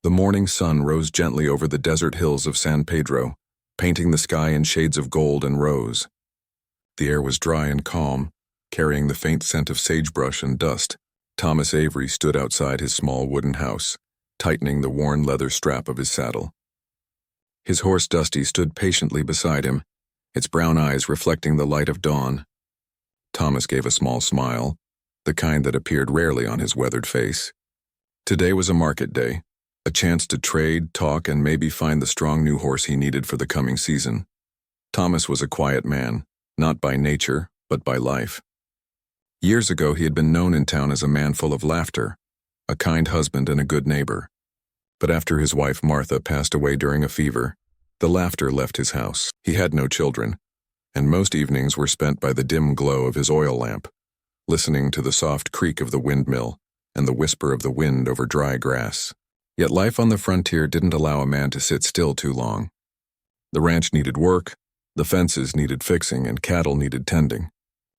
The morning sun rose gently over the desert hills of San Pedro, painting the sky in shades of gold and rose. The air was dry and calm, carrying the faint scent of sagebrush and dust. Thomas Avery stood outside his small wooden house, tightening the worn leather strap of his saddle. His horse Dusty stood patiently beside him, its brown eyes reflecting the light of dawn. Thomas gave a small smile, the kind that appeared rarely on his weathered face. Today was a market day, a chance to trade, talk, and maybe find the strong new horse he needed for the coming season. Thomas was a quiet man, not by nature, but by life. Years ago he had been known in town as a man full of laughter, a kind husband and a good neighbor. But after his wife Martha passed away during a fever, the laughter left his house. He had no children, and most evenings were spent by the dim glow of his oil lamp, listening to the soft creak of the windmill and the whisper of the wind over dry grass. Yet life on the frontier didn't allow a man to sit still too long. The ranch needed work, the fences needed fixing, and cattle needed tending.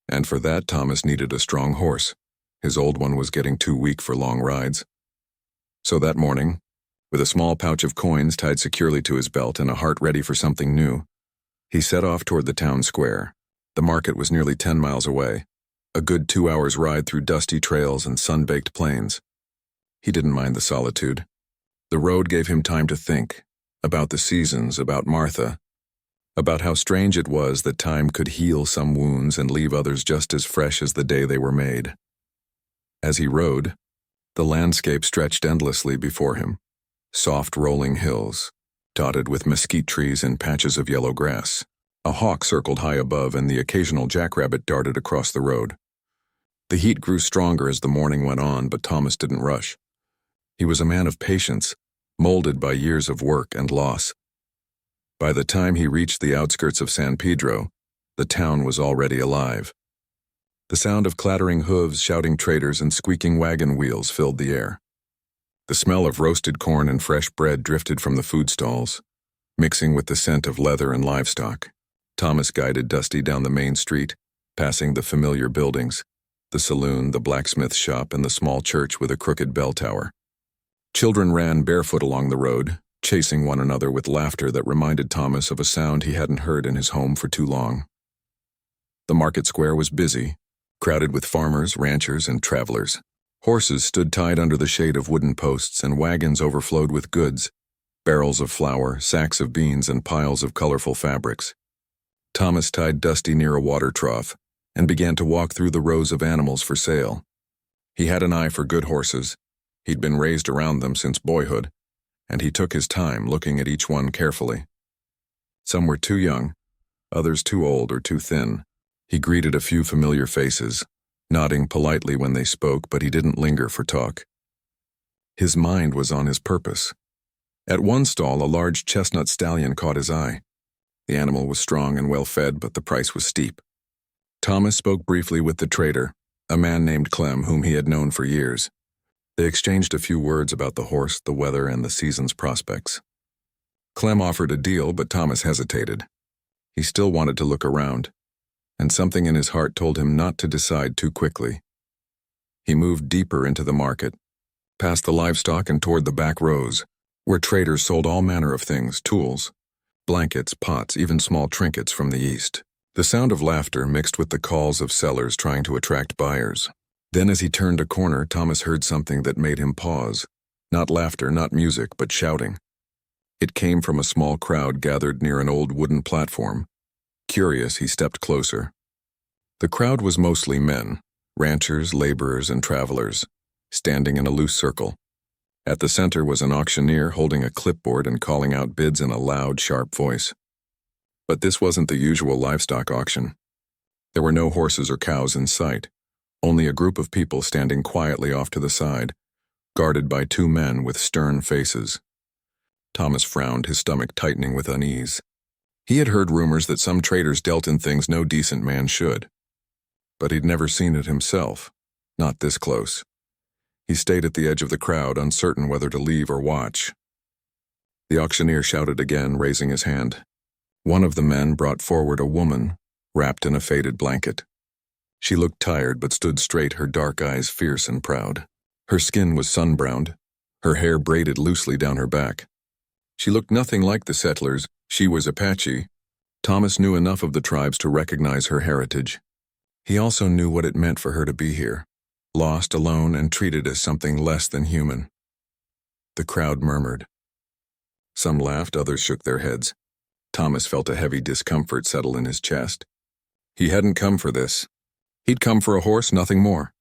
And for that, Thomas needed a strong horse. His old one was getting too weak for long rides. So that morning, with a small pouch of coins tied securely to his belt and a heart ready for something new, he set off toward the town square. The market was nearly 10 miles away, a good 2 hours' ride through dusty trails and sun-baked plains. He didn't mind the solitude. The road gave him time to think, about the seasons, about Martha, about how strange it was that time could heal some wounds and leave others just as fresh as the day they were made. As he rode, the landscape stretched endlessly before him, soft rolling hills, dotted with mesquite trees and patches of yellow grass. A hawk circled high above, and the occasional jackrabbit darted across the road. The heat grew stronger as the morning went on, but Thomas didn't rush. He was a man of patience, molded by years of work and loss. By the time he reached the outskirts of San Pedro, the town was already alive. The sound of clattering hooves, shouting traders, and squeaking wagon wheels filled the air. The smell of roasted corn and fresh bread drifted from the food stalls, mixing with the scent of leather and livestock. Thomas guided Dusty down the main street, passing the familiar buildings, the saloon, the blacksmith shop, and the small church with a crooked bell tower. Children ran barefoot along the road, chasing one another with laughter that reminded Thomas of a sound he hadn't heard in his home for too long. The market square was busy, crowded with farmers, ranchers, and travelers. Horses stood tied under the shade of wooden posts, and wagons overflowed with goods, barrels of flour, sacks of beans, and piles of colorful fabrics. Thomas tied Dusty near a water trough and began to walk through the rows of animals for sale. He had an eye for good horses. He'd been raised around them since boyhood, and he took his time looking at each one carefully. Some were too young, others too old or too thin. He greeted a few familiar faces, nodding politely when they spoke, but he didn't linger for talk. His mind was on his purpose. At one stall, a large chestnut stallion caught his eye. The animal was strong and well-fed, but the price was steep. Thomas spoke briefly with the trader, a man named Clem, whom he had known for years. They exchanged a few words about the horse, the weather, and the season's prospects. Clem offered a deal, but Thomas hesitated. He still wanted to look around, and something in his heart told him not to decide too quickly. He moved deeper into the market, past the livestock and toward the back rows, where traders sold all manner of things, tools, blankets, pots, even small trinkets from the east. The sound of laughter mixed with the calls of sellers trying to attract buyers. Then as he turned a corner, Thomas heard something that made him pause. Not laughter, not music, but shouting. It came from a small crowd gathered near an old wooden platform. Curious, he stepped closer. The crowd was mostly men, ranchers, laborers, and travelers, standing in a loose circle. At the center was an auctioneer holding a clipboard and calling out bids in a loud, sharp voice. But this wasn't the usual livestock auction. There were no horses or cows in sight, only a group of people standing quietly off to the side, guarded by two men with stern faces. Thomas frowned, his stomach tightening with unease. He had heard rumors that some traders dealt in things no decent man should. But he'd never seen it himself, not this close. He stayed at the edge of the crowd, uncertain whether to leave or watch. The auctioneer shouted again, raising his hand. One of the men brought forward a woman, wrapped in a faded blanket. She looked tired but stood straight, her dark eyes fierce and proud. Her skin was sun-browned, her hair braided loosely down her back. She looked nothing like the settlers. She was Apache. Thomas knew enough of the tribes to recognize her heritage. He also knew what it meant for her to be here, lost, alone, and treated as something less than human. The crowd murmured. Some laughed, others shook their heads. Thomas felt a heavy discomfort settle in his chest. He hadn't come for this. He'd come for a horse, nothing more.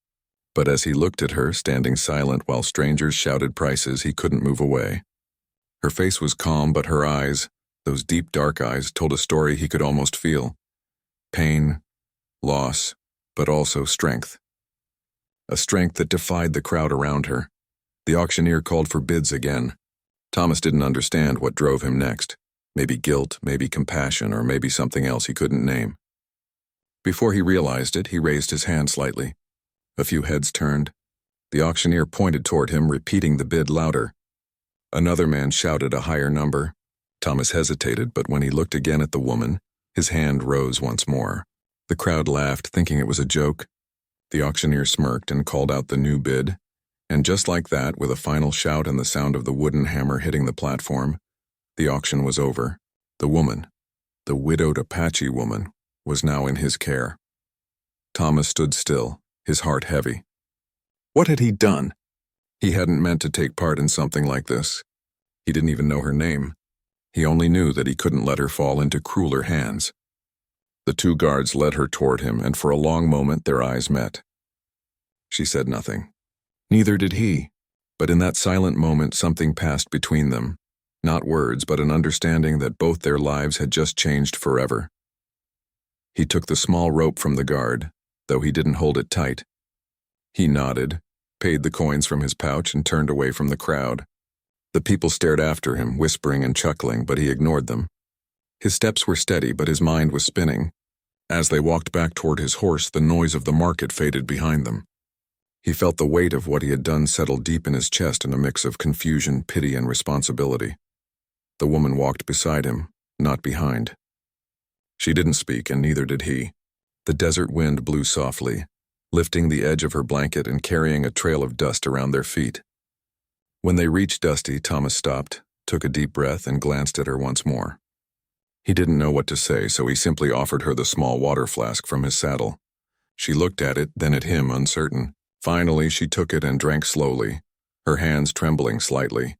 But as he looked at her, standing silent while strangers shouted prices, he couldn't move away. Her face was calm, but her eyes, those deep dark eyes, told a story he could almost feel. Pain, loss, but also strength. A strength that defied the crowd around her. The auctioneer called for bids again. Thomas didn't understand what drove him next. Maybe guilt, maybe compassion, or maybe something else he couldn't name. Before he realized it, he raised his hand slightly. A few heads turned. The auctioneer pointed toward him, repeating the bid louder. Another man shouted a higher number. Thomas hesitated, but when he looked again at the woman, his hand rose once more. The crowd laughed, thinking it was a joke. The auctioneer smirked and called out the new bid, and just like that, with a final shout and the sound of the wooden hammer hitting the platform, the auction was over. The woman, the widowed Apache woman, was now in his care. Thomas stood still, his heart heavy. What had he done? He hadn't meant to take part in something like this. He didn't even know her name. He only knew that he couldn't let her fall into crueler hands. The two guards led her toward him, and for a long moment their eyes met. She said nothing. Neither did he. But in that silent moment something passed between them. Not words, but an understanding that both their lives had just changed forever. He took the small rope from the guard, though he didn't hold it tight. He nodded, paid the coins from his pouch, and turned away from the crowd. The people stared after him, whispering and chuckling, but he ignored them. His steps were steady, but his mind was spinning. As they walked back toward his horse, the noise of the market faded behind them. He felt the weight of what he had done settle deep in his chest in a mix of confusion, pity, and responsibility. The woman walked beside him, not behind. She didn't speak, and neither did he. The desert wind blew softly, lifting the edge of her blanket and carrying a trail of dust around their feet. When they reached Dusty, Thomas stopped, took a deep breath, and glanced at her once more. He didn't know what to say, so he simply offered her the small water flask from his saddle. She looked at it, then at him, uncertain. Finally, she took it and drank slowly, her hands trembling slightly.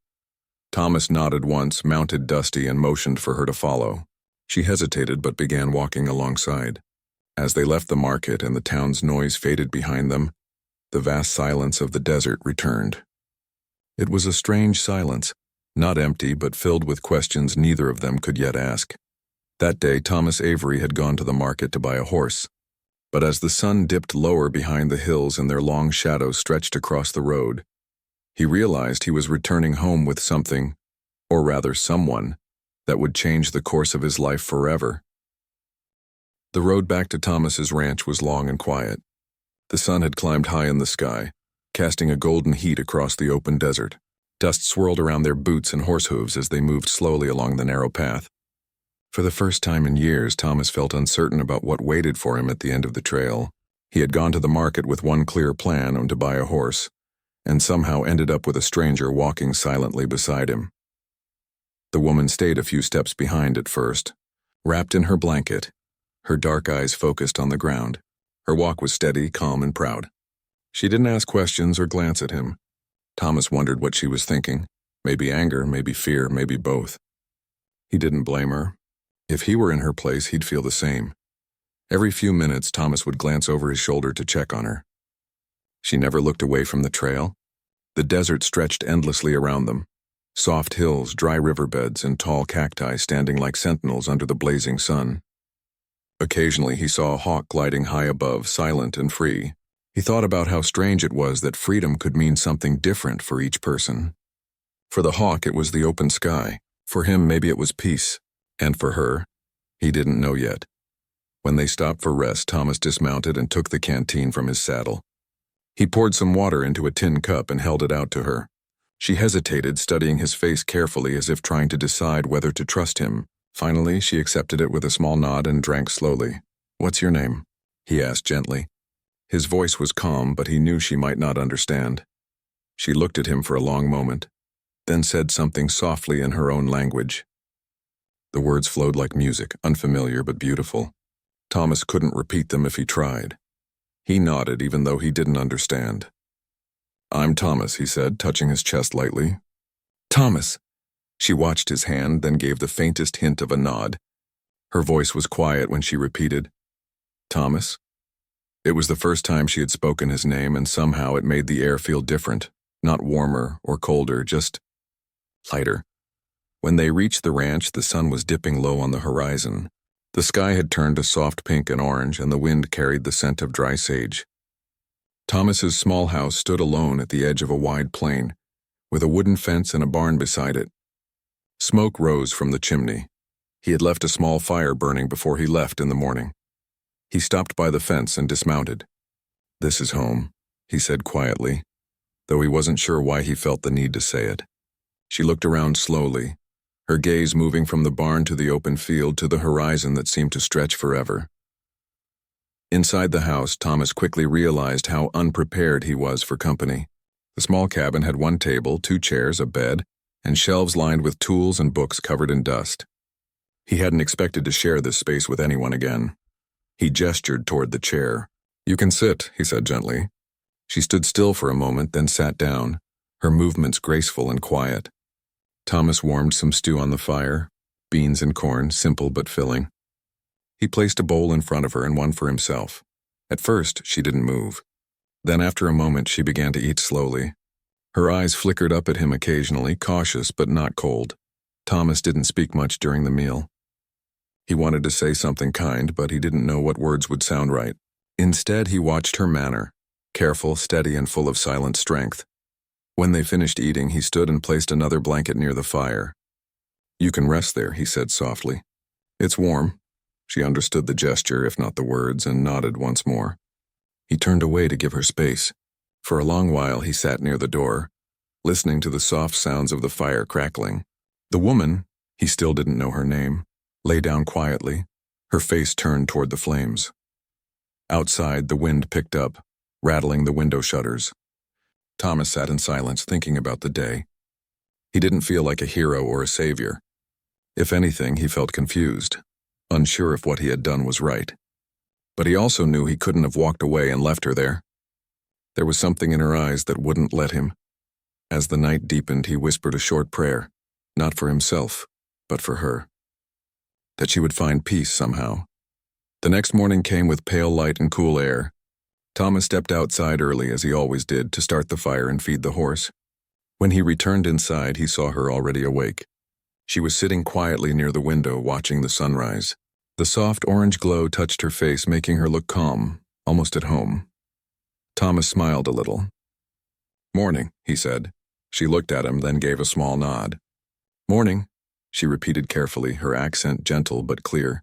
Thomas nodded once, mounted Dusty, and motioned for her to follow. She hesitated but began walking alongside. As they left the market and the town's noise faded behind them, the vast silence of the desert returned. It was a strange silence, not empty but filled with questions neither of them could yet ask. That day, Thomas Avery had gone to the market to buy a horse. But as the sun dipped lower behind the hills and their long shadows stretched across the road, he realized he was returning home with something, or rather someone, that would change the course of his life forever. The road back to Thomas's ranch was long and quiet. The sun had climbed high in the sky, casting a golden heat across the open desert. Dust swirled around their boots and horse hooves as they moved slowly along the narrow path. For the first time in years, Thomas felt uncertain about what waited for him at the end of the trail. He had gone to the market with one clear plan, to buy a horse, and somehow ended up with a stranger walking silently beside him. The woman stayed a few steps behind at first, wrapped in her blanket, her dark eyes focused on the ground. Her walk was steady, calm, and proud. She didn't ask questions or glance at him. Thomas wondered what she was thinking. Maybe anger, maybe fear, maybe both. He didn't blame her. If he were in her place, he'd feel the same. Every few minutes, Thomas would glance over his shoulder to check on her. She never looked away from the trail. The desert stretched endlessly around them. Soft hills, dry riverbeds, and tall cacti standing like sentinels under the blazing sun. Occasionally, he saw a hawk gliding high above, silent and free. He thought about how strange it was that freedom could mean something different for each person. For the hawk, it was the open sky. For him, maybe it was peace. And for her, he didn't know yet. When they stopped for rest, Thomas dismounted and took the canteen from his saddle. He poured some water into a tin cup and held it out to her. She hesitated, studying his face carefully as if trying to decide whether to trust him. Finally, she accepted it with a small nod and drank slowly. "What's your name?" he asked gently. His voice was calm, but he knew she might not understand. She looked at him for a long moment, then said something softly in her own language. The words flowed like music, unfamiliar but beautiful. Thomas couldn't repeat them if he tried. He nodded even though he didn't understand. "I'm Thomas," he said, touching his chest lightly. "Thomas." She watched his hand, then gave the faintest hint of a nod. Her voice was quiet when she repeated, "Thomas?" It was the first time she had spoken his name, and somehow it made the air feel different, not warmer or colder, just lighter. When they reached the ranch, the sun was dipping low on the horizon. The sky had turned a soft pink and orange, and the wind carried the scent of dry sage. Thomas's small house stood alone at the edge of a wide plain, with a wooden fence and a barn beside it. Smoke rose from the chimney. He had left a small fire burning before he left in the morning. He stopped by the fence and dismounted. "This is home," he said quietly, though he wasn't sure why he felt the need to say it. She looked around slowly, her gaze moving from the barn to the open field to the horizon that seemed to stretch forever. Inside the house, Thomas quickly realized how unprepared he was for company. The small cabin had one table, 2 chairs, a bed, and shelves lined with tools and books covered in dust. He hadn't expected to share this space with anyone again. He gestured toward the chair. "You can sit," he said gently. She stood still for a moment, then sat down, her movements graceful and quiet. Thomas warmed some stew on the fire, beans and corn, simple but filling. He placed a bowl in front of her and one for himself. At first, she didn't move. Then after a moment, she began to eat slowly. Her eyes flickered up at him occasionally, cautious but not cold. Thomas didn't speak much during the meal. He wanted to say something kind, but he didn't know what words would sound right. Instead, he watched her manner, careful, steady, and full of silent strength. When they finished eating, he stood and placed another blanket near the fire. "You can rest there," he said softly. "It's warm." She understood the gesture, if not the words, and nodded once more. He turned away to give her space. For a long while, he sat near the door, listening to the soft sounds of the fire crackling. The woman, he still didn't know her name, lay down quietly, her face turned toward the flames. Outside, the wind picked up, rattling the window shutters. Thomas sat in silence, thinking about the day. He didn't feel like a hero or a savior. If anything, he felt confused, unsure if what he had done was right. But he also knew he couldn't have walked away and left her there. There was something in her eyes that wouldn't let him. As the night deepened, he whispered a short prayer, not for himself, but for her. That she would find peace somehow. The next morning came with pale light and cool air. Thomas stepped outside early, as he always did, to start the fire and feed the horse. When he returned inside, he saw her already awake. She was sitting quietly near the window, watching the sunrise. The soft orange glow touched her face, making her look calm, almost at home. Thomas smiled a little. "Morning," he said. She looked at him, then gave a small nod. "Morning," she repeated carefully, her accent gentle but clear.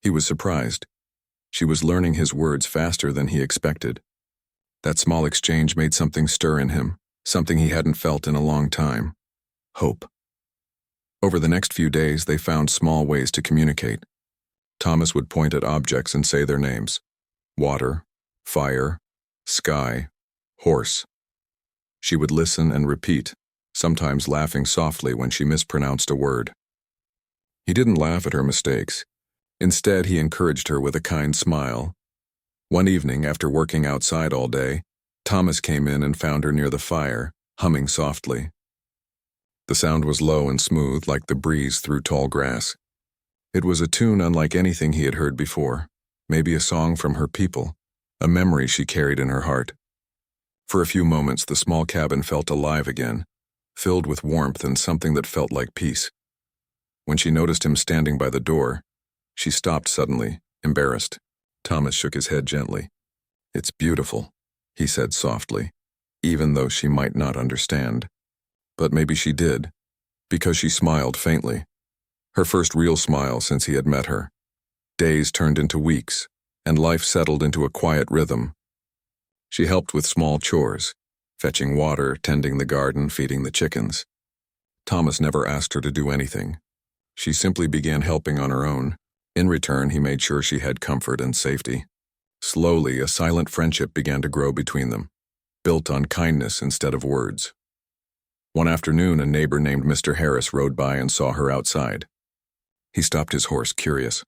He was surprised. She was learning his words faster than he expected. That small exchange made something stir in him, something he hadn't felt in a long time. Hope. Over the next few days, they found small ways to communicate. Thomas would point at objects and say their names. Water, fire, sky, horse. She would listen and repeat, sometimes laughing softly when she mispronounced a word. He didn't laugh at her mistakes. Instead, he encouraged her with a kind smile. One evening, after working outside all day, Thomas came in and found her near the fire, humming softly. The sound was low and smooth, like the breeze through tall grass. It was a tune unlike anything he had heard before, maybe a song from her people, a memory she carried in her heart. For a few moments, the small cabin felt alive again, filled with warmth and something that felt like peace. When she noticed him standing by the door, she stopped suddenly, embarrassed. Thomas shook his head gently. "It's beautiful," he said softly, even though she might not understand. But maybe she did, because she smiled faintly. Her first real smile since he had met her. Days turned into weeks, and life settled into a quiet rhythm. She helped with small chores, fetching water, tending the garden, feeding the chickens. Thomas never asked her to do anything. She simply began helping on her own. In return, he made sure she had comfort and safety. Slowly, a silent friendship began to grow between them, built on kindness instead of words. One afternoon, a neighbor named Mr. Harris rode by and saw her outside. He stopped his horse, curious.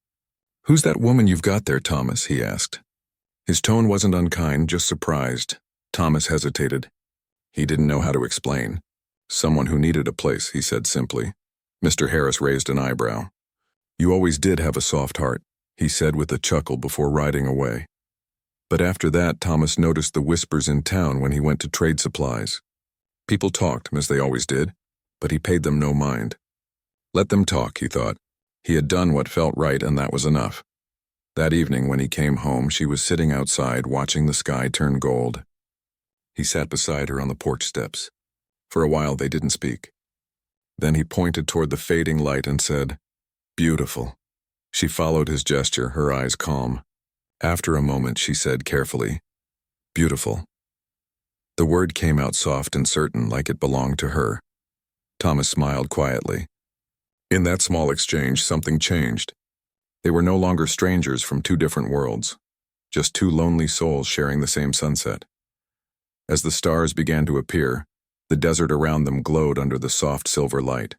"Who's that woman you've got there, Thomas?" he asked. His tone wasn't unkind, just surprised. Thomas hesitated. He didn't know how to explain. "Someone who needed a place," he said simply. Mr. Harris raised an eyebrow. "You always did have a soft heart," he said with a chuckle before riding away. But after that, Thomas noticed the whispers in town when he went to trade supplies. People talked, as they always did, but he paid them no mind. Let them talk, he thought. He had done what felt right, and that was enough. That evening, when he came home, she was sitting outside watching the sky turn gold. He sat beside her on the porch steps. For a while, they didn't speak. Then he pointed toward the fading light and said, "Beautiful." She followed his gesture, her eyes calm. After a moment, she said carefully, "Beautiful." The word came out soft and certain, like it belonged to her. Thomas smiled quietly. In that small exchange, something changed. They were no longer strangers from two different worlds, just two lonely souls sharing the same sunset. As the stars began to appear, the desert around them glowed under the soft silver light.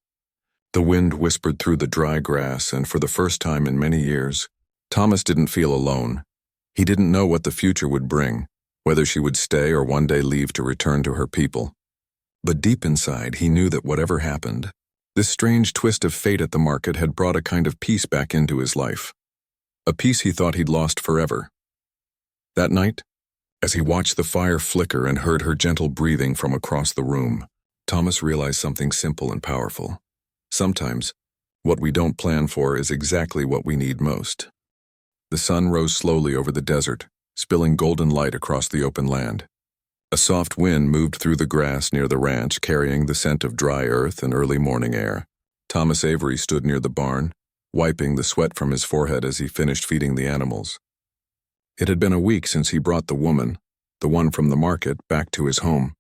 The wind whispered through the dry grass, and for the first time in many years, Thomas didn't feel alone. He didn't know what the future would bring, whether she would stay or one day leave to return to her people. But deep inside, he knew that whatever happened, this strange twist of fate at the market had brought a kind of peace back into his life. A peace he thought he'd lost forever. That night, as he watched the fire flicker and heard her gentle breathing from across the room, Thomas realized something simple and powerful. Sometimes, what we don't plan for is exactly what we need most. The sun rose slowly over the desert, spilling golden light across the open land. A soft wind moved through the grass near the ranch, carrying the scent of dry earth and early morning air. Thomas Avery stood near the barn, wiping the sweat from his forehead as he finished feeding the animals. It had been a week since he brought the woman, the one from the market, back to his home.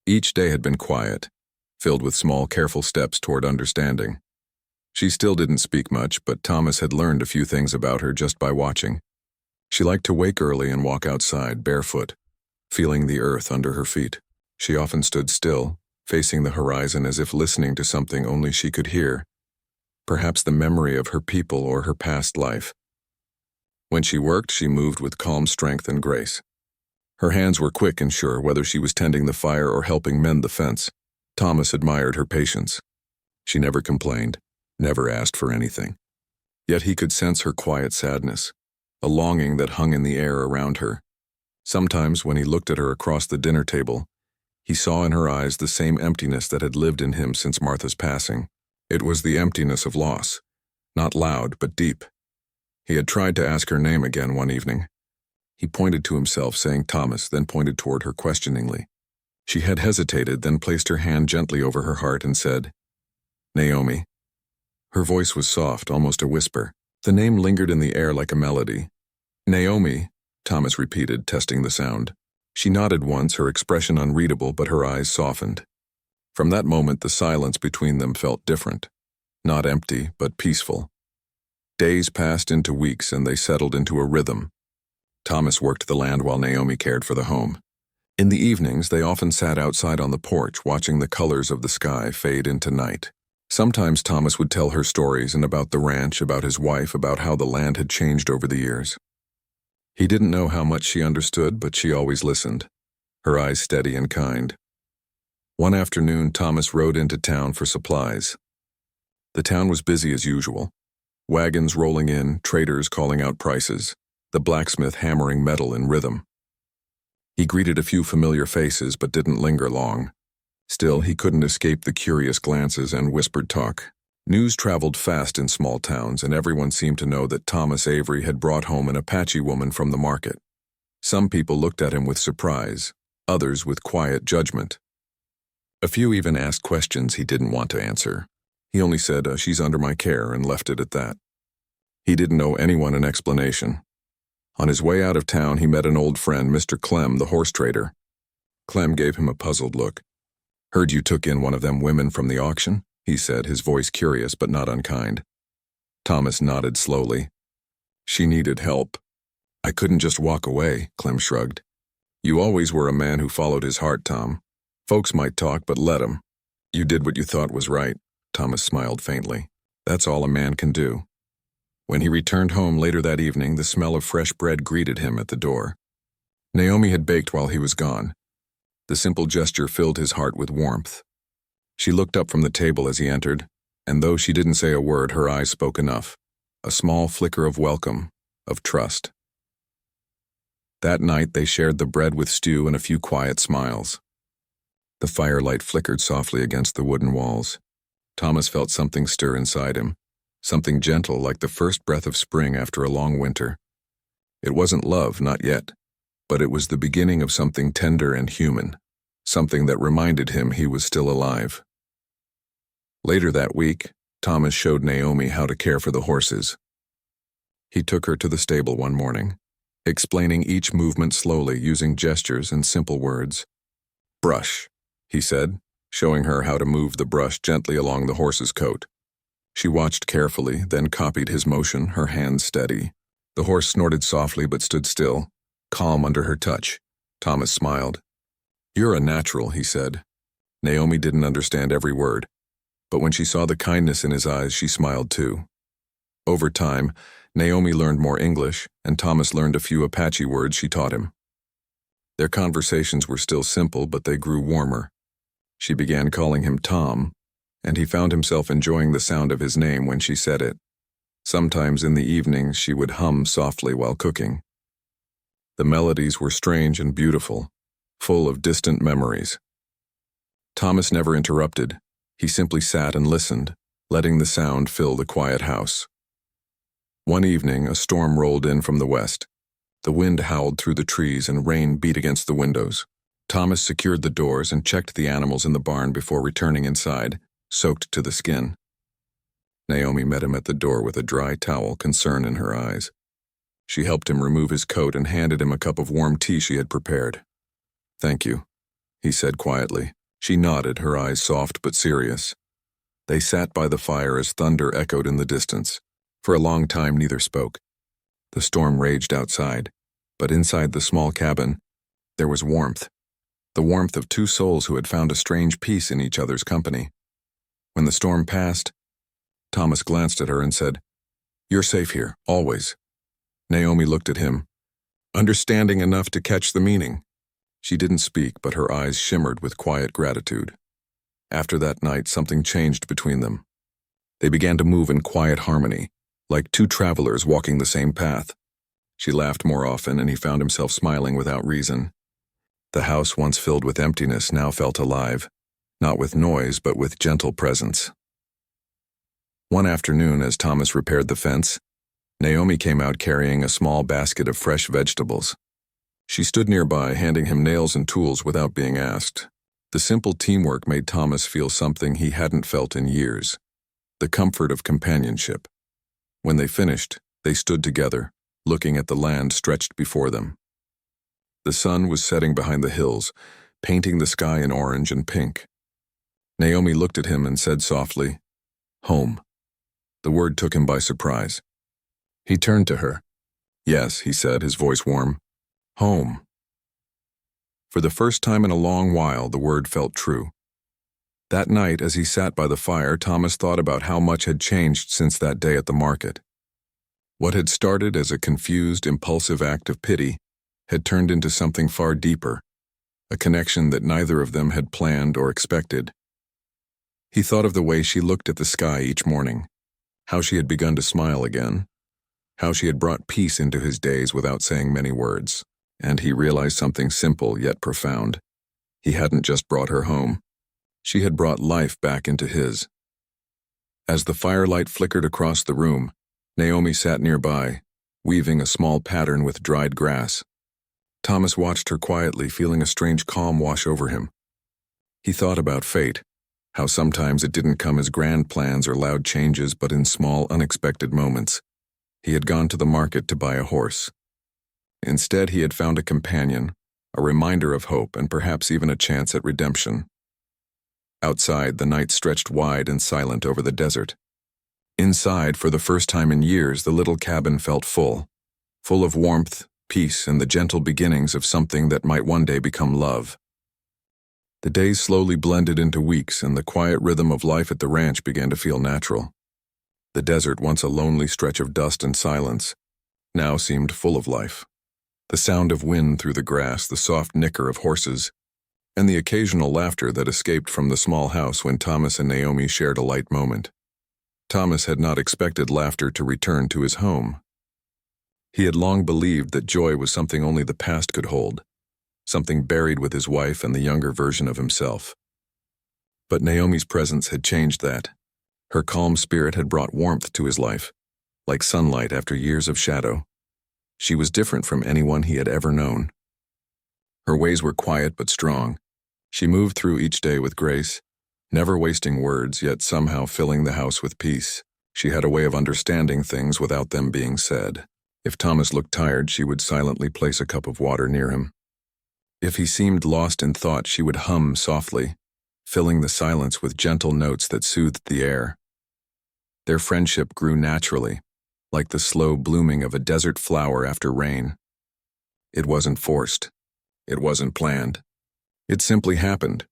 Each day had been quiet, filled with small, careful steps toward understanding. She still didn't speak much, but Thomas had learned a few things about her just by watching. She liked to wake early and walk outside, barefoot, feeling the earth under her feet. She often stood still, facing the horizon as if listening to something only she could hear, perhaps the memory of her people or her past life. When she worked, she moved with calm strength and grace. Her hands were quick and sure, whether she was tending the fire or helping mend the fence. Thomas admired her patience. She never complained, never asked for anything. Yet he could sense her quiet sadness, a longing that hung in the air around her. Sometimes, when he looked at her across the dinner table, he saw in her eyes the same emptiness that had lived in him since Martha's passing. It was the emptiness of loss, not loud but deep. He had tried to ask her name again one evening. He pointed to himself, saying Thomas, then pointed toward her questioningly. She had hesitated, then placed her hand gently over her heart and said, "Naomi." Her voice was soft, almost a whisper. The name lingered in the air like a melody. "Naomi," Thomas repeated, testing the sound. She nodded once, her expression unreadable, but her eyes softened. From that moment, the silence between them felt different. Not empty, but peaceful. Days passed into weeks, and they settled into a rhythm. Thomas worked the land while Naomi cared for the home. In the evenings, they often sat outside on the porch, watching the colors of the sky fade into night. Sometimes Thomas would tell her stories, and about the ranch, about his wife, about how the land had changed over the years. He didn't know how much she understood, but she always listened, her eyes steady and kind. One afternoon, Thomas rode into town for supplies. The town was busy as usual. Wagons rolling in, traders calling out prices, the blacksmith hammering metal in rhythm. He greeted a few familiar faces, but didn't linger long. Still, he couldn't escape the curious glances and whispered talk. News traveled fast in small towns, and everyone seemed to know that Thomas Avery had brought home an Apache woman from the market. Some people looked at him with surprise, others with quiet judgment. A few even asked questions he didn't want to answer. He only said, "She's under my care," and left it at that. He didn't owe anyone an explanation. On his way out of town, he met an old friend, Mr. Clem, the horse trader. Clem gave him a puzzled look. "Heard you took in one of them women from the auction?" he said, his voice curious but not unkind. Thomas nodded slowly. "She needed help." "I couldn't just walk away," Clem shrugged. "You always were a man who followed his heart, Tom. Folks might talk, but let 'em. You did what you thought was right, Thomas smiled faintly. That's all a man can do. When he returned home later that evening, the smell of fresh bread greeted him at the door. Naomi had baked while he was gone. The simple gesture filled his heart with warmth. She looked up from the table as he entered, and though she didn't say a word, her eyes spoke enough. A small flicker of welcome, of trust. That night they shared the bread with stew and a few quiet smiles. The firelight flickered softly against the wooden walls. Thomas felt something stir inside him, something gentle like the first breath of spring after a long winter. It wasn't love, not yet, but it was the beginning of something tender and human, something that reminded him he was still alive. Later that week, Thomas showed Naomi how to care for the horses. He took her to the stable one morning, explaining each movement slowly using gestures and simple words. "Brush," he said, showing her how to move the brush gently along the horse's coat. She watched carefully, then copied his motion, her hands steady. The horse snorted softly but stood still, calm under her touch. Thomas smiled. "You're a natural," he said. Naomi didn't understand every word, but when she saw the kindness in his eyes, she smiled too. Over time, Naomi learned more English, and Thomas learned a few Apache words she taught him. Their conversations were still simple, but they grew warmer. She began calling him Tom, and he found himself enjoying the sound of his name when she said it. Sometimes in the evenings she would hum softly while cooking. The melodies were strange and beautiful, full of distant memories. Thomas never interrupted. He simply sat and listened, letting the sound fill the quiet house. One evening, a storm rolled in from the west. The wind howled through the trees and rain beat against the windows. Thomas secured the doors and checked the animals in the barn before returning inside, soaked to the skin. Naomi met him at the door with a dry towel, concern in her eyes. She helped him remove his coat and handed him a cup of warm tea she had prepared. "Thank you," he said quietly. She nodded, her eyes soft but serious. They sat by the fire as thunder echoed in the distance. For a long time neither spoke. The storm raged outside, but inside the small cabin, there was warmth. The warmth of two souls who had found a strange peace in each other's company. When the storm passed, Thomas glanced at her and said, "You're safe here, always." Naomi looked at him, understanding enough to catch the meaning. She didn't speak, but her eyes shimmered with quiet gratitude. After that night, something changed between them. They began to move in quiet harmony, like two travelers walking the same path. She laughed more often, and he found himself smiling without reason. The house, once filled with emptiness, now felt alive, not with noise, but with gentle presence. One afternoon, as Thomas repaired the fence, Naomi came out carrying a small basket of fresh vegetables. She stood nearby, handing him nails and tools without being asked. The simple teamwork made Thomas feel something he hadn't felt in years, the comfort of companionship. When they finished, they stood together, looking at the land stretched before them. The sun was setting behind the hills, painting the sky in orange and pink. Naomi looked at him and said softly, "Home." The word took him by surprise. He turned to her. "Yes," he said, his voice warm. "Home." For the first time in a long while, the word felt true. That night, as he sat by the fire, Thomas thought about how much had changed since that day at the market. What had started as a confused, impulsive act of pity had turned into something far deeper, a connection that neither of them had planned or expected. He thought of the way she looked at the sky each morning, how she had begun to smile again, how she had brought peace into his days without saying many words, and he realized something simple yet profound. He hadn't just brought her home. She had brought life back into his. As the firelight flickered across the room, Naomi sat nearby, weaving a small pattern with dried grass. Thomas watched her quietly, feeling a strange calm wash over him. He thought about fate, how sometimes it didn't come as grand plans or loud changes, but in small, unexpected moments. He had gone to the market to buy a horse. Instead, he had found a companion, a reminder of hope, and perhaps even a chance at redemption. Outside, the night stretched wide and silent over the desert. Inside, for the first time in years, the little cabin felt full of warmth, peace, and the gentle beginnings of something that might one day become love. The days slowly blended into weeks, and the quiet rhythm of life at the ranch began to feel natural. The desert, once a lonely stretch of dust and silence, now seemed full of life. The sound of wind through the grass, the soft nicker of horses, and the occasional laughter that escaped from the small house when Thomas and Naomi shared a light moment. Thomas had not expected laughter to return to his home. He had long believed that joy was something only the past could hold, something buried with his wife and the younger version of himself. But Naomi's presence had changed that. Her calm spirit had brought warmth to his life, like sunlight after years of shadow. She was different from anyone he had ever known. Her ways were quiet but strong. She moved through each day with grace, never wasting words, yet somehow filling the house with peace. She had a way of understanding things without them being said. If Thomas looked tired, she would silently place a cup of water near him. If he seemed lost in thought, she would hum softly, filling the silence with gentle notes that soothed the air. Their friendship grew naturally, like the slow blooming of a desert flower after rain. It wasn't forced. It wasn't planned. It simply happened.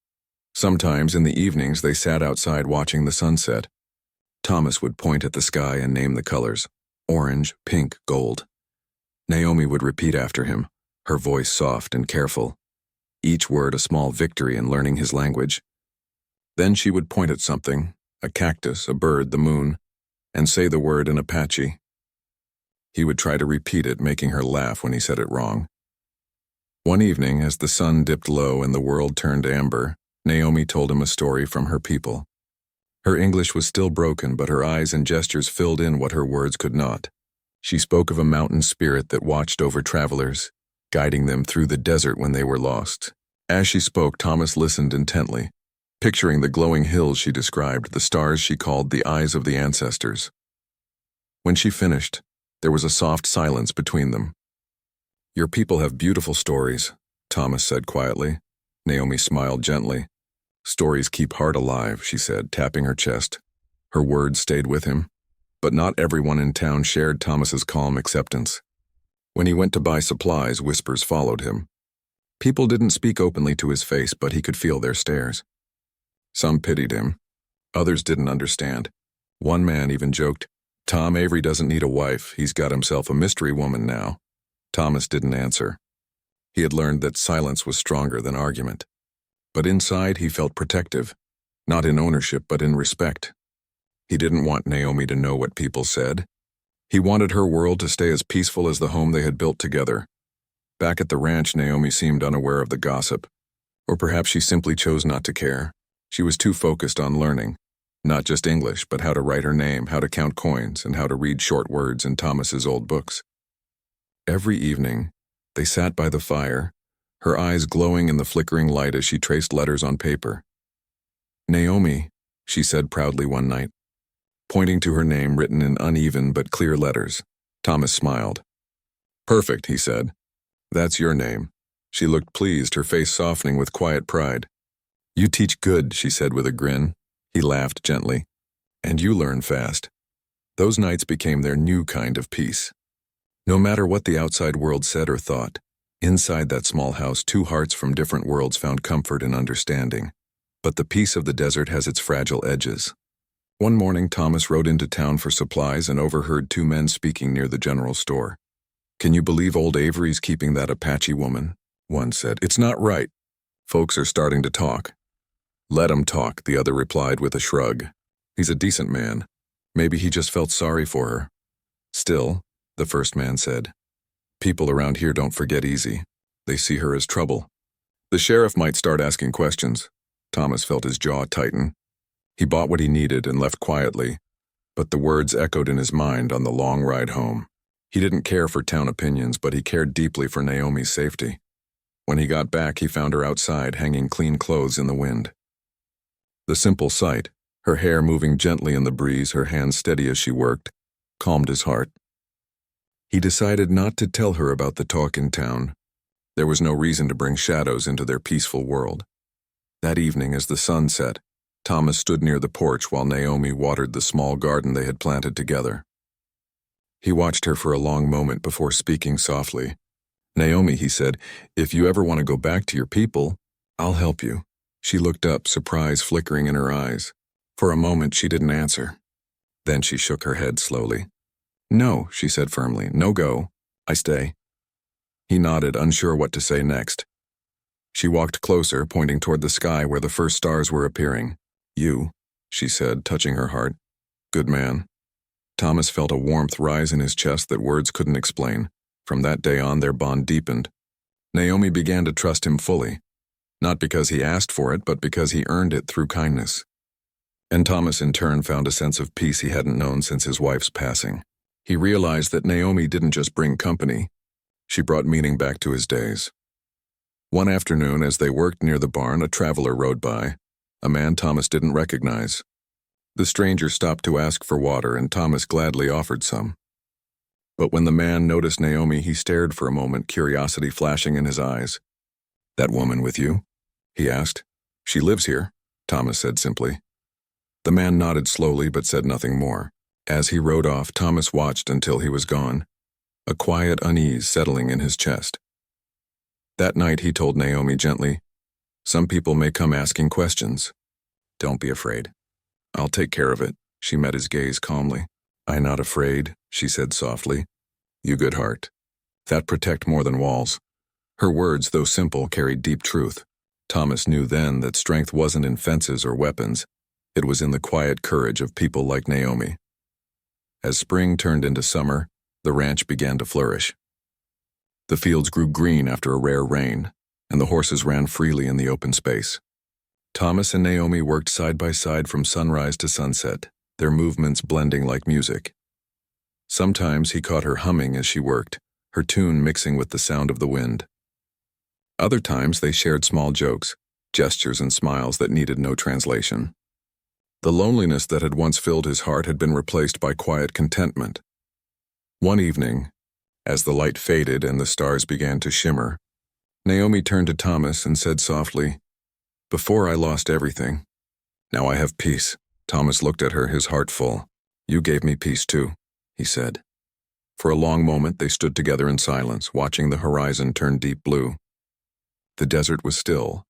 Sometimes in the evenings they sat outside watching the sunset. Thomas would point at the sky and name the colors: orange, pink, gold. Naomi would repeat after him, her voice soft and careful, each word a small victory in learning his language. Then she would point at something, a cactus, a bird, the moon, and say the word in Apache. He would try to repeat it, making her laugh when he said it wrong. One evening, as the sun dipped low and the world turned amber, Naomi told him a story from her people. Her English was still broken, but her eyes and gestures filled in what her words could not. She spoke of a mountain spirit that watched over travelers, guiding them through the desert when they were lost. As she spoke, Thomas listened intently, picturing the glowing hills she described, the stars she called the eyes of the ancestors. When she finished, there was a soft silence between them. "Your people have beautiful stories," Thomas said quietly. Naomi smiled gently. "Stories keep heart alive," she said, tapping her chest. Her words stayed with him, but not everyone in town shared Thomas's calm acceptance. When he went to buy supplies, whispers followed him. People didn't speak openly to his face, but he could feel their stares. Some pitied him. Others didn't understand. One man even joked, "Tom Avery doesn't need a wife. He's got himself a mystery woman now." Thomas didn't answer. He had learned that silence was stronger than argument. But inside he felt protective, not in ownership but in respect. He didn't want Naomi to know what people said. He wanted her world to stay as peaceful as the home they had built together. Back at the ranch, Naomi seemed unaware of the gossip. Or perhaps she simply chose not to care. She was too focused on learning, not just English, but how to write her name, how to count coins, and how to read short words in Thomas's old books. Every evening, they sat by the fire, her eyes glowing in the flickering light as she traced letters on paper. "Naomi," she said proudly one night, pointing to her name written in uneven but clear letters. Thomas smiled. "Perfect," he said. "That's your name." She looked pleased, her face softening with quiet pride. "You teach good," she said with a grin. He laughed gently. "And you learn fast." Those nights became their new kind of peace. No matter what the outside world said or thought, inside that small house, two hearts from different worlds found comfort and understanding. But the peace of the desert has its fragile edges. One morning, Thomas rode into town for supplies and overheard two men speaking near the general store. "Can you believe old Avery's keeping that Apache woman?" one said. "It's not right. Folks are starting to talk." "Let 'em talk," the other replied with a shrug. "He's a decent man. Maybe he just felt sorry for her." "Still," the first man said, "people around here don't forget easy. They see her as trouble. The sheriff might start asking questions." Thomas felt his jaw tighten. He bought what he needed and left quietly, but the words echoed in his mind on the long ride home. He didn't care for town opinions, but he cared deeply for Naomi's safety. When he got back, he found her outside, hanging clean clothes in the wind. The simple sight, her hair moving gently in the breeze, her hands steady as she worked, calmed his heart. He decided not to tell her about the talk in town. There was no reason to bring shadows into their peaceful world. That evening, as the sun set, Thomas stood near the porch while Naomi watered the small garden they had planted together. He watched her for a long moment before speaking softly. "Naomi," he said, "if you ever want to go back to your people, I'll help you. She looked up, surprise flickering in her eyes. For a moment, she didn't answer. Then she shook her head slowly. "No," she said firmly. "No go. I stay." He nodded, unsure what to say next. She walked closer, pointing toward the sky where the first stars were appearing. "You," she said, touching her heart. "Good man." Thomas felt a warmth rise in his chest that words couldn't explain. From that day on, their bond deepened. Naomi began to trust him fully, not because he asked for it, but because he earned it through kindness. And Thomas in turn found a sense of peace he hadn't known since his wife's passing. He realized that Naomi didn't just bring company, she brought meaning back to his days. One afternoon, as they worked near the barn, a traveler rode by, a man Thomas didn't recognize. The stranger stopped to ask for water, and Thomas gladly offered some. But when the man noticed Naomi, he stared for a moment, curiosity flashing in his eyes. "That woman with you?" he asked. "She lives here," Thomas said simply. The man nodded slowly but said nothing more. As he rode off, Thomas watched until he was gone, a quiet unease settling in his chest. That night he told Naomi gently, "Some people may come asking questions. Don't be afraid. I'll take care of it." She met his gaze calmly. "I'm not afraid," she said softly. "You good heart. That protect more than walls." Her words, though simple, carried deep truth. Thomas knew then that strength wasn't in fences or weapons. It was in the quiet courage of people like Naomi. As spring turned into summer, the ranch began to flourish. The fields grew green after a rare rain, and the horses ran freely in the open space. Thomas and Naomi worked side by side from sunrise to sunset, their movements blending like music. Sometimes he caught her humming as she worked, her tune mixing with the sound of the wind. Other times they shared small jokes, gestures and smiles that needed no translation. The loneliness that had once filled his heart had been replaced by quiet contentment. One evening, as the light faded and the stars began to shimmer, Naomi turned to Thomas and said softly, "Before I lost everything. Now I have peace." Thomas looked at her, his heart full. "You gave me peace too," he said. For a long moment they stood together in silence, watching the horizon turn deep blue. The desert was still,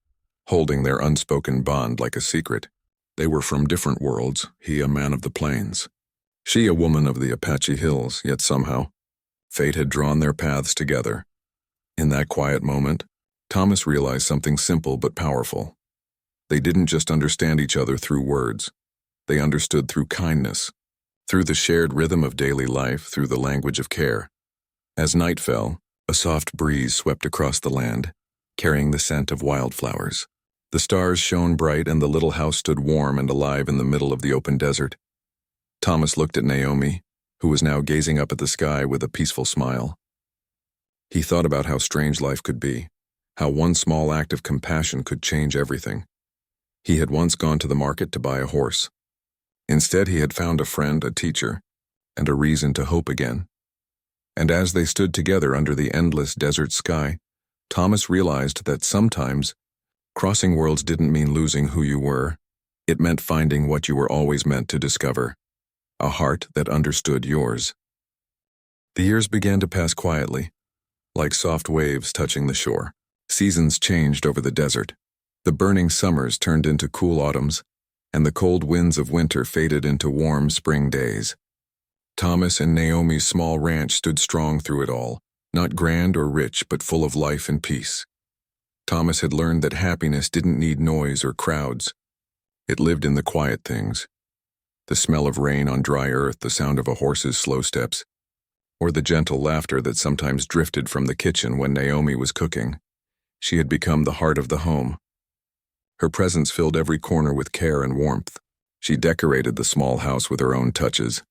holding their unspoken bond like a secret. They were from different worlds, he a man of the plains, she a woman of the Apache hills, yet somehow, fate had drawn their paths together. In that quiet moment, Thomas realized something simple but powerful. They didn't just understand each other through words. They understood through kindness, through the shared rhythm of daily life, through the language of care. As night fell, a soft breeze swept across the land, carrying the scent of wildflowers. The stars shone bright and the little house stood warm and alive in the middle of the open desert. Thomas looked at Naomi, who was now gazing up at the sky with a peaceful smile. He thought about how strange life could be, how one small act of compassion could change everything. He had once gone to the market to buy a horse. Instead, he had found a friend, a teacher, and a reason to hope again. And as they stood together under the endless desert sky, Thomas realized that sometimes crossing worlds didn't mean losing who you were. It meant finding what you were always meant to discover, a heart that understood yours. The years began to pass quietly, like soft waves touching the shore. Seasons changed over the desert. The burning summers turned into cool autumns, and the cold winds of winter faded into warm spring days. Thomas and Naomi's small ranch stood strong through it all, not grand or rich, but full of life and peace. Thomas had learned that happiness didn't need noise or crowds. It lived in the quiet things. The smell of rain on dry earth, the sound of a horse's slow steps, or the gentle laughter that sometimes drifted from the kitchen when Naomi was cooking. She had become the heart of the home. Her presence filled every corner with care and warmth. She decorated the small house with her own touches.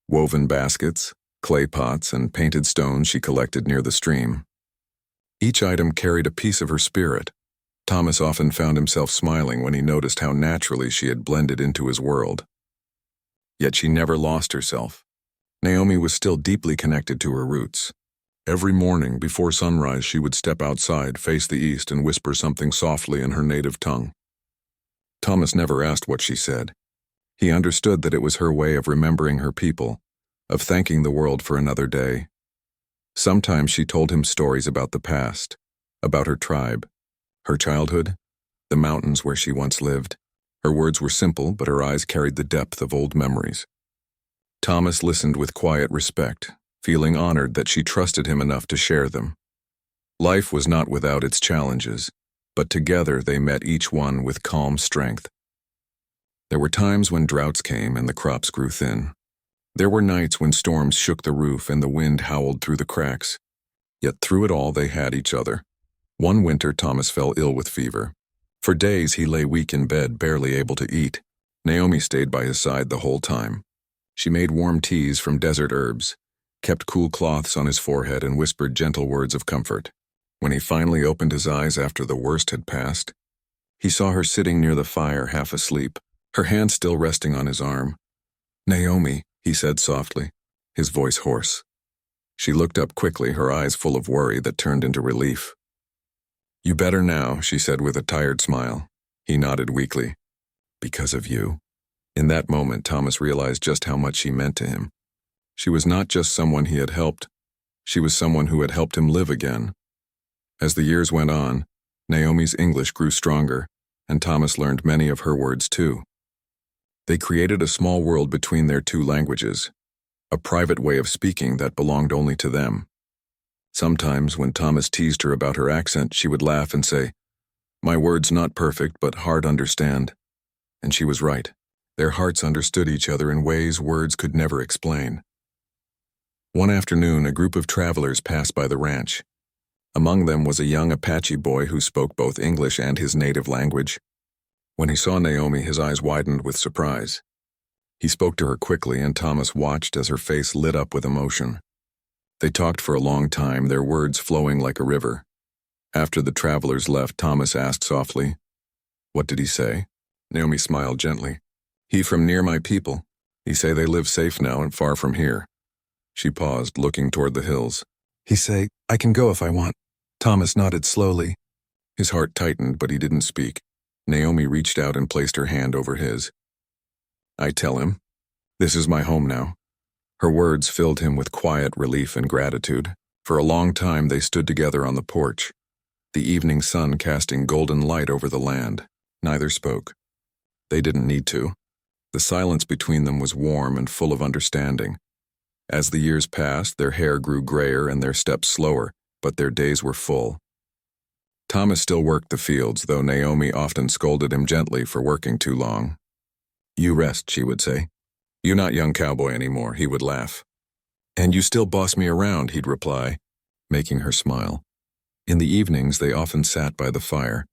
Woven baskets, clay pots, and painted stones she collected near the stream. Each item carried a piece of her spirit. Thomas often found himself smiling when he noticed how naturally she had blended into his world. Yet she never lost herself. Naomi was still deeply connected to her roots. Every morning before sunrise she would step outside, face the east, and whisper something softly in her native tongue. Thomas never asked what she said. He understood that it was her way of remembering her people, of thanking the world for another day. Sometimes she told him stories about the past, about her tribe, her childhood, the mountains where she once lived. Her words were simple, but her eyes carried the depth of old memories. Thomas listened with quiet respect, feeling honored that she trusted him enough to share them. Life was not without its challenges, but together they met each one with calm strength. There were times when droughts came and the crops grew thin. There were nights when storms shook the roof and the wind howled through the cracks. Yet through it all they had each other. One winter Thomas fell ill with fever. For days he lay weak in bed, barely able to eat. Naomi stayed by his side the whole time. She made warm teas from desert herbs, kept cool cloths on his forehead, and whispered gentle words of comfort. When he finally opened his eyes after the worst had passed, he saw her sitting near the fire, half asleep, her hand still resting on his arm. "Naomi," he said softly, his voice hoarse. She looked up quickly, her eyes full of worry that turned into relief. "You better now," she said with a tired smile. He nodded weakly. "Because of you." In that moment, Thomas realized just how much she meant to him. She was not just someone he had helped, she was someone who had helped him live again. As the years went on, Naomi's English grew stronger, and Thomas learned many of her words too. They created a small world between their two languages, a private way of speaking that belonged only to them. Sometimes, when Thomas teased her about her accent, she would laugh and say, "My word's not perfect, but heart understand." And she was right. Their hearts understood each other in ways words could never explain. One afternoon, a group of travelers passed by the ranch. Among them was a young Apache boy who spoke both English and his native language. When he saw Naomi, his eyes widened with surprise. He spoke to her quickly, and Thomas watched as her face lit up with emotion. They talked for a long time, their words flowing like a river. After the travelers left, Thomas asked softly, "What did he say?" Naomi smiled gently. "He from near my people. He say they live safe now and far from here." She paused, looking toward the hills. "He say, I can go if I want." Thomas nodded slowly. His heart tightened, but he didn't speak. Naomi reached out and placed her hand over his. "I tell him, this is my home now." Her words filled him with quiet relief and gratitude. For a long time they stood together on the porch, the evening sun casting golden light over the land. Neither spoke. They didn't need to. The silence between them was warm and full of understanding. As the years passed, their hair grew grayer and their steps slower, but their days were full. Thomas still worked the fields, though Naomi often scolded him gently for working too long. "You rest," she would say. "You not young cowboy anymore," he would laugh. "And you still boss me around," he'd reply, making her smile. In the evenings, they often sat by the fire,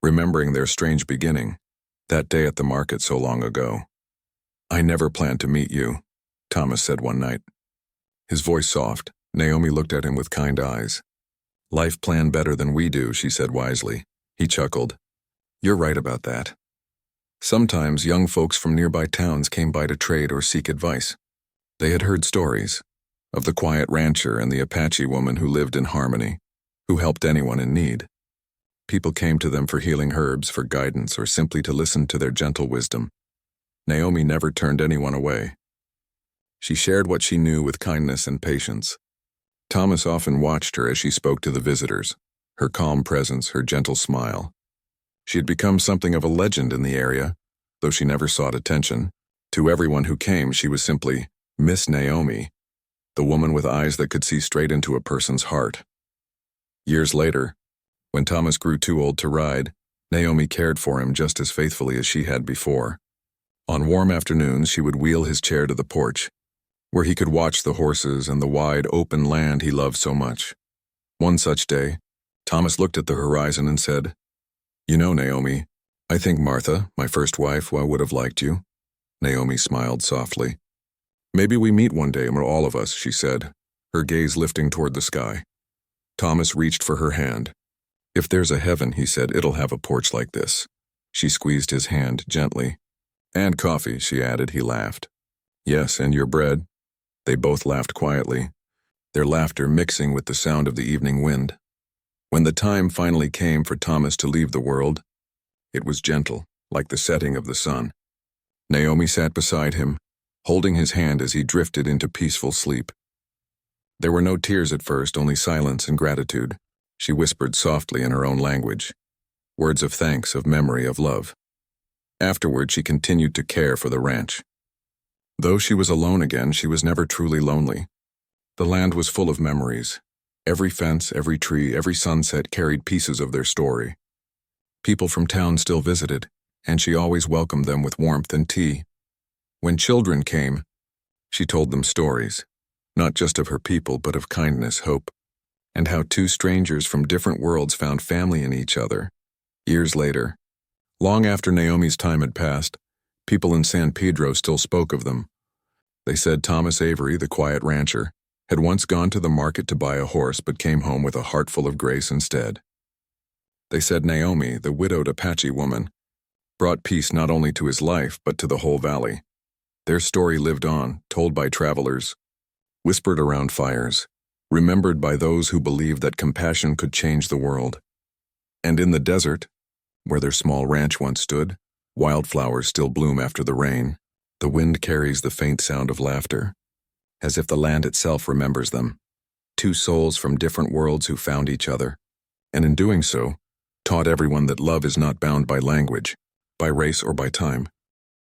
remembering their strange beginning, that day at the market so long ago. "I never planned to meet you," Thomas said one night. His voice soft, Naomi looked at him with kind eyes. "Life planned better than we do," she said wisely. He chuckled. "You're right about that." Sometimes young folks from nearby towns came by to trade or seek advice. They had heard stories of the quiet rancher and the Apache woman who lived in harmony, who helped anyone in need. People came to them for healing herbs, for guidance, or simply to listen to their gentle wisdom. Naomi never turned anyone away. She shared what she knew with kindness and patience. Thomas often watched her as she spoke to the visitors, her calm presence, her gentle smile. She had become something of a legend in the area, though she never sought attention. To everyone who came, she was simply Miss Naomi, the woman with eyes that could see straight into a person's heart. Years later, when Thomas grew too old to ride, Naomi cared for him just as faithfully as she had before. On warm afternoons, she would wheel his chair to the porch, where he could watch the horses and the wide, open land he loved so much. One such day, Thomas looked at the horizon and said, "You know, Naomi, I think Martha, my first wife, would have liked you." Naomi smiled softly. "Maybe we meet one day, all of us," she said, her gaze lifting toward the sky. Thomas reached for her hand. "If there's a heaven," he said, "it'll have a porch like this." She squeezed his hand gently. "And coffee," she added. He laughed. "Yes, and your bread." They both laughed quietly, their laughter mixing with the sound of the evening wind. When the time finally came for Thomas to leave the world, it was gentle, like the setting of the sun. Naomi sat beside him, holding his hand as he drifted into peaceful sleep. There were no tears at first, only silence and gratitude. She whispered softly in her own language, words of thanks, of memory, of love. Afterward, she continued to care for the ranch. Though she was alone again, she was never truly lonely. The land was full of memories. Every fence, every tree, every sunset carried pieces of their story. People from town still visited, and she always welcomed them with warmth and tea. When children came, she told them stories, not just of her people, but of kindness, hope, and how two strangers from different worlds found family in each other. Years later, long after Naomi's time had passed, people in San Pedro still spoke of them. They said Thomas Avery, the quiet rancher, had once gone to the market to buy a horse but came home with a heart full of grace instead. They said Naomi, the widowed Apache woman, brought peace not only to his life but to the whole valley. Their story lived on, told by travelers, whispered around fires, remembered by those who believed that compassion could change the world. And in the desert, where their small ranch once stood, wildflowers still bloom after the rain. The wind carries the faint sound of laughter, as if the land itself remembers them. Two souls from different worlds who found each other, and in doing so, taught everyone that love is not bound by language, by race or by time.